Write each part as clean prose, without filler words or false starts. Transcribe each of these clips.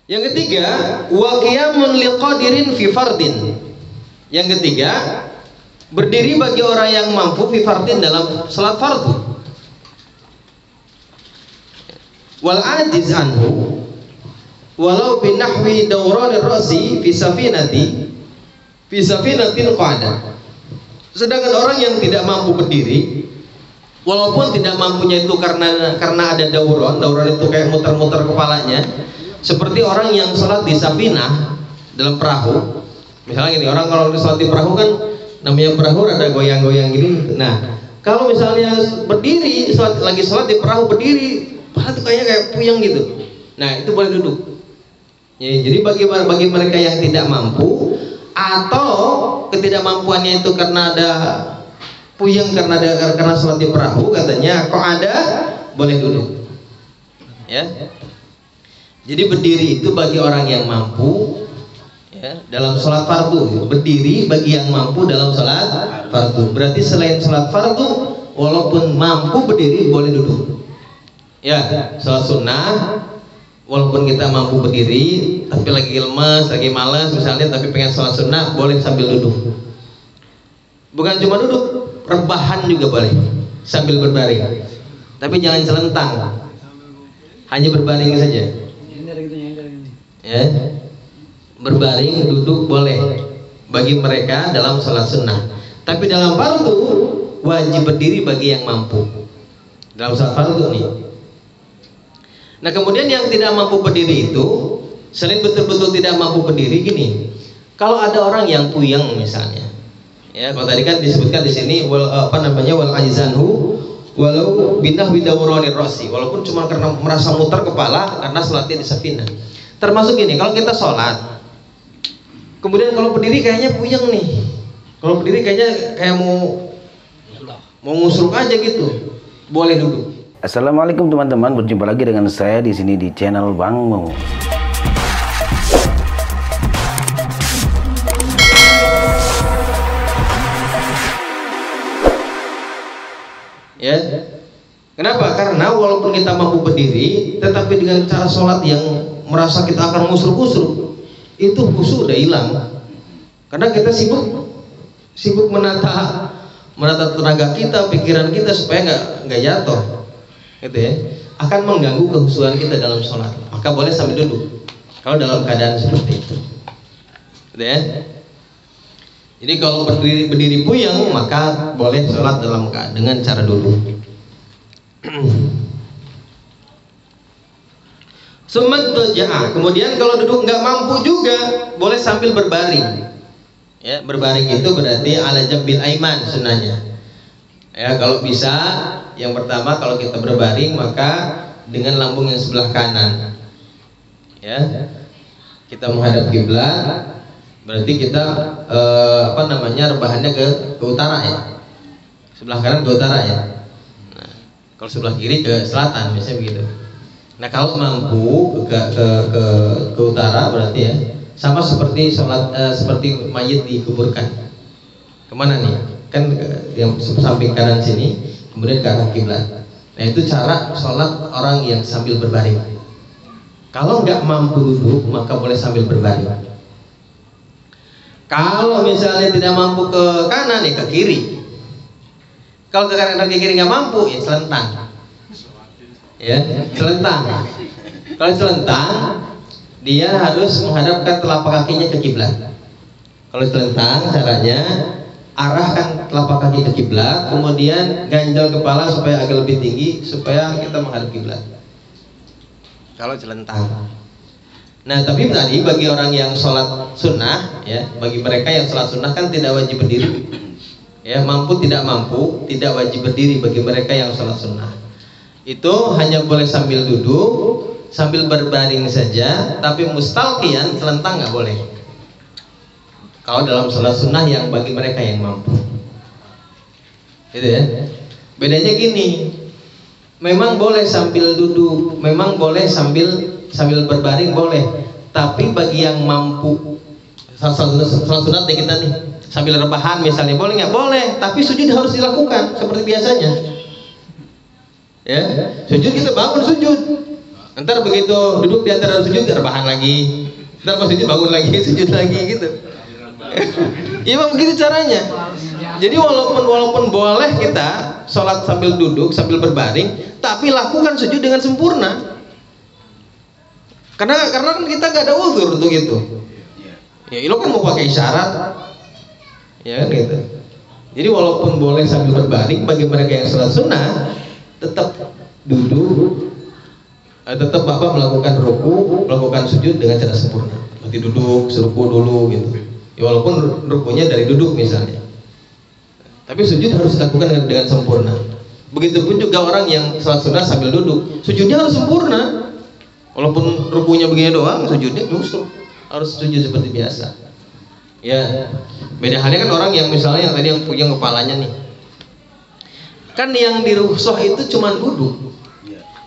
Yang ketiga, wa qiyamun liqadirin fi fardin. Yang ketiga, berdiri bagi orang yang mampu fi fardin dalam salat fardu. Wal ajiz anhu walau binahwi dawranir ra'si fi safinatin qada. Sedangkan orang yang tidak mampu berdiri, walaupun tidak mampunya itu karena ada dauron itu kayak muter-muter kepalanya, seperti orang yang sholat di safinah dalam perahu. Misalnya gini, orang kalau sholat di perahu kan namanya perahu ada goyang-goyang gini. Nah, kalau misalnya berdiri lagi sholat di perahu berdiri, pala tuh kayaknya kayak puyeng gitu. Nah, itu boleh duduk. Ya, jadi bagi mereka yang tidak mampu atau ketidakmampuannya itu karena ada puyeng karena sholat di perahu, katanya kok ada boleh duduk. Ya. Jadi berdiri itu bagi orang yang mampu, ya, dalam sholat fardu. Berdiri bagi yang mampu dalam sholat fardu. Berarti selain sholat fardu, walaupun mampu berdiri boleh duduk. Ya, sholat sunnah, walaupun kita mampu berdiri, tapi lagi lemas, lagi malas misalnya, tapi pengen sholat sunnah, boleh sambil duduk. Bukan cuma duduk, rebahan juga boleh sambil berbaring. Tapi jangan celentang, hanya berbaring saja. Ya, berbaring duduk boleh bagi mereka dalam sholat sunnah. Tapi dalam fardu wajib berdiri bagi yang mampu dalam sholat fardu nih. Nah, kemudian yang tidak mampu berdiri itu, selain betul-betul tidak mampu berdiri, gini, kalau ada orang yang puyeng misalnya, ya, kalau tadi kan disebutkan di sini wal ajizanhu walau binahwi dawranir ra'si, walaupun cuma karena merasa muter kepala karena sholatnya di safinah. Termasuk gini, kalau kita sholat, kemudian kalau berdiri kayaknya puyeng nih, kalau berdiri kayaknya kayak mau ngusruk aja gitu, boleh duduk. Assalamualaikum teman-teman, berjumpa lagi dengan saya di sini di channel Bang Mo. Ya, kenapa? Karena walaupun kita mampu berdiri, tetapi dengan cara sholat yang merasa kita akan musruk-musruk, itu khusyuk udah hilang. Karena kita sibuk menata tenaga kita, pikiran kita supaya nggak jatuh, gitu ya. Akan mengganggu kekhusyuan kita dalam sholat. Maka boleh sambil duduk kalau dalam keadaan seperti itu, gitu ya. Jadi kalau berdiri puyeng, maka boleh sholat dengan cara duduk. Kemudian kalau duduk nggak mampu juga, boleh sambil berbaring. Ya, berbaring itu berarti ala jambil aiman sunnahnya. Ya, kalau bisa, yang pertama kalau kita berbaring maka dengan lambung yang sebelah kanan. Ya, kita menghadap kiblat. Berarti kita rebahannya ke utara ya, sebelah kanan ke utara ya. Nah, kalau sebelah kiri ke selatan, misalnya begitu. Nah, kalau mampu ke utara berarti ya sama seperti sholat seperti mayit dikuburkan. Kemana nih? Kan yang samping kanan sini, kemudian ke arah kiblat. Nah, itu cara sholat orang yang sambil berbaring. Kalau nggak mampu duduk, maka boleh sambil berbaring. Kalau misalnya tidak mampu ke kanan, ya ke kiri. Kalau ke kanan ke kiri nggak mampu, ya celentang. Ya, celentang. Kalau celentang, dia harus menghadapkan telapak kakinya ke kiblat. Kalau celentang, caranya arahkan telapak kaki ke kiblat, kemudian ganjal kepala supaya agak lebih tinggi supaya kita menghadap kiblat. Kalau celentang. Nah, tapi tadi bagi orang yang sholat sunnah, ya, bagi mereka yang sholat sunnah kan tidak wajib berdiri. Ya, mampu tidak mampu tidak wajib berdiri bagi mereka yang sholat sunnah. Itu hanya boleh sambil duduk, sambil berbaring saja, tapi mustalqiyan, celentang nggak boleh. Kalau dalam sholat sunnah yang bagi mereka yang mampu, gitu ya. Bedanya gini, memang boleh sambil duduk, memang boleh sambil berbaring boleh, tapi bagi yang mampu, sholat sunat kita nih sambil rebahan misalnya, boleh nggak? Boleh, tapi sujud harus dilakukan seperti biasanya. Ya, sujud kita bangun sujud, Ntar begitu duduk di antara sujud rebahan lagi. Ntar pas sujud bangun lagi, sujud lagi gitu. Iya bang, begitu caranya. Jadi walaupun boleh kita sholat sambil duduk, sambil berbaring, tapi lakukan sujud dengan sempurna. Karena kan kita gak ada uzur untuk itu. Ya lo kan mau pakai isyarat, ya kan gitu. Jadi walaupun boleh sambil berbaring, bagi mereka yang sholat sunnah tetap duduk, tetap bapak melakukan ruku, melakukan sujud dengan cara sempurna. Nanti duduk, seruku dulu gitu. Ya, walaupun rukunya dari duduk misalnya, tapi sujud harus dilakukan dengan sempurna. Begitupun juga orang yang sholat sunnah sambil duduk, sujudnya harus sempurna. Walaupun rukunya begini doang, sujudnya justru harus sujud seperti biasa. Ya, beda halnya kan orang yang misalnya yang tadi yang punya kepalanya nih, kan yang di rukhsah itu cuma duduk,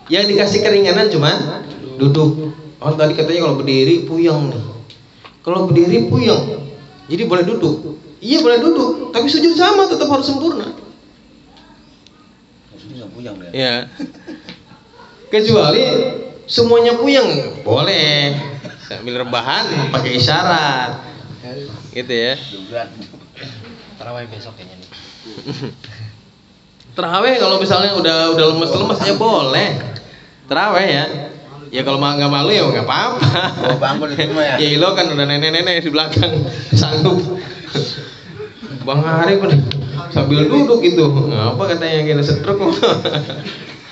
yang dikasih keringanan cuma duduk. Oh tadi katanya kalau berdiri puyeng nih, kalau berdiri puyeng, jadi boleh duduk. Iya boleh duduk, tapi sujud sama tetap harus sempurna. Ya, kecuali semuanya puyeng boleh sambil rebahan pakai isyarat, gitu ya. Tarawih besok kayaknya nih. Terawih kalau misalnya udah lemes-lemes ya boleh. Terawih ya. Ya kalau nggak malu ya nggak apa-apa. Oh, bangun itu mah ya. Ya lo kan udah nenek-nenek di belakang sanggup. Bang Hari pun sambil duduk gitu. Apa katanya gini stroke.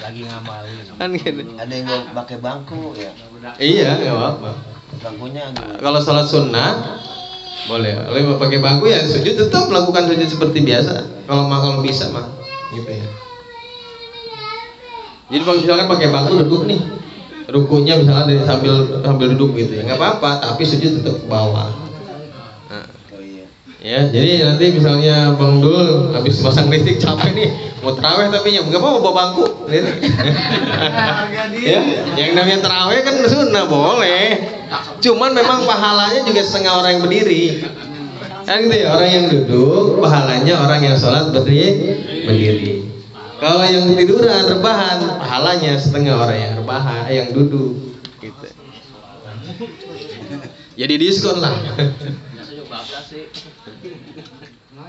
Lagi ngamal. Kan gitu. Ada yang mau pakai bangku ya. Iya nggak apa-apa. Bangkunya Kalau sholat sunnah boleh. Kalau pakai bangku ya sujud tetap melakukan sujud seperti biasa. Kalau bisa mah gitu ya. Jadi kalau misalkan pakai bangku duduk nih, rukunya misalnya dari sambil duduk gitu ya nggak apa-apa, tapi sujud tetap ke bawah. Nah, ya jadi nanti misalnya Bang Dul habis pasang listrik capek nih mau terawih tapi nggak apa-apa bawa bangku gitu. Ya, yang namanya terawih kan sunnah boleh, cuman memang pahalanya juga setengah orang yang berdiri kan gitu ya. Orang yang duduk pahalanya orang yang sholat berdiri. Kalau yang tiduran rebahan pahalanya setengah orang yang rebahan yang duduk gitu. Jadi diskon lah. Nah,